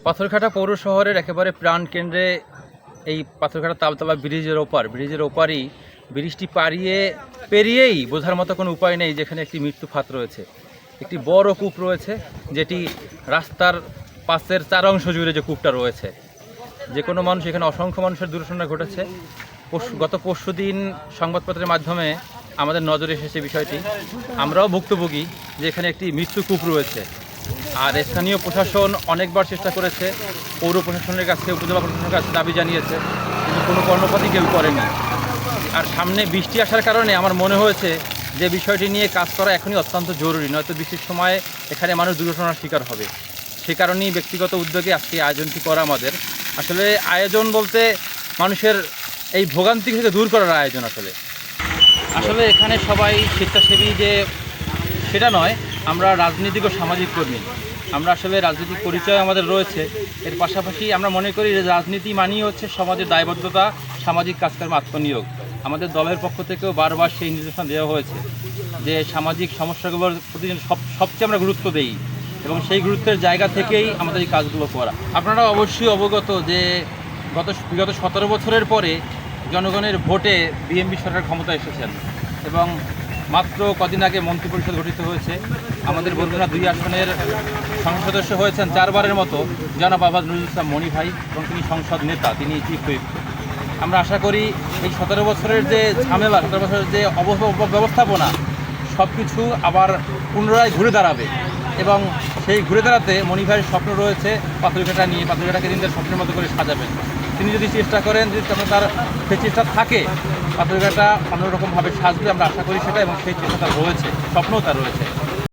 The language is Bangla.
পাথরঘাটা পৌর শহরের একেবারে প্রাণকেন্দ্রে এই পাথরঘাটা তালতলা ব্রিজের ওপারই ব্রিজটি পেরিয়েই বোঝার মতো কোনো উপায় নেই যেখানে একটি মৃত্যু ফাঁদ রয়েছে, একটি বড় কূপ রয়েছে, যেটি রাস্তার পাশের 4 অংশ জুড়ে যে কূপটা রয়েছে। যে কোনো মানুষ, এখানে অসংখ্য মানুষের দুর্ঘটনা ঘটেছে। গত পরশু দিন সংবাদপত্রের মাধ্যমে আমাদের নজরে এসেছে বিষয়টি। আমরাও ভুক্তভোগী যে এখানে একটি মৃত্যু কূপ রয়েছে। আর স্থানীয় প্রশাসন অনেকবার চেষ্টা করেছে, পৌর প্রশাসনের কাছে, উপজেলা প্রশাসনের কাছে দাবি জানিয়েছে, কিন্তু কোনো কর্ণপাতই কেউ করেনি। আর সামনে বৃষ্টি আসার কারণে আমার মনে হয়েছে যে বিষয়টি নিয়ে কাজ করা এখনই অত্যন্ত জরুরি, নয়তো বৃষ্টির সময় এখানে মানুষ দুর্ঘটনার শিকার হবে। সে কারণেই ব্যক্তিগত উদ্যোগে আজকে আয়োজনটি করা আমাদের। আসলে আয়োজন বলতে মানুষের এই ভোগান্তি থেকে দূর করার আয়োজন। আসলে এখানে সবাই স্বেচ্ছাসেবী যে সেটা নয়, আমরা রাজনৈতিক ও সামাজিক কর্মী। আমরা আসলে রাজনৈতিক পরিচয় আমাদের রয়েছে। এর পাশাপাশি আমরা মনে করি যে রাজনীতি মানেই হচ্ছে সমাজের দায়বদ্ধতা, সামাজিক কাজকর্মে আত্মনিয়োগ। আমাদের দলের পক্ষ থেকেও বারবার সেই নির্দেশনা দেওয়া হয়েছে যে সামাজিক সমস্যাগুলোর প্রতি সবচেয়ে আমরা গুরুত্ব দেই, এবং সেই গুরুত্বের জায়গা থেকেই আমাদের এই কাজগুলো করা। আপনারা অবশ্যই অবগত যে বিগত 17 বছরের পরে জনগণের ভোটে বিএনপি সরকার ক্ষমতায় এসেছেন, এবং মাত্র কদিন আগে মন্ত্রিপরিষদ গঠিত হয়েছে। আমাদের বরগুনা 2 আসনের সংসদ সদস্য হয়েছেন 4 বারের মতো জনাব আবাদ নজরুল ইসলাম মনি ভাই, এবং তিনি সংসদ নেতা, তিনি চিফ হুইপ। আমরা আশা করি এই 17 বছরের যে ঝামেলা, 17 বছরের যে ব্যবস্থাপনা, সব কিছু আবার পুনরায় ঘুরে দাঁড়াবে। এবং সেই ঘুরে দাঁড়াতে মনি ভাইয়ের স্বপ্ন রয়েছে পাথরঘাটা নিয়ে, পাথরঘাটাকে তিনি তার স্বপ্নের মতো করে সাজাবেন। তিনি যদি চেষ্টা করেন, যদি তার সেই চেষ্টা থাকে, পাথরঘাটা অন্যরকমভাবে সাজবে, আমরা আশা করি সেটা, এবং সেই চেষ্টা তার রয়েছে, স্বপ্নও তার রয়েছে।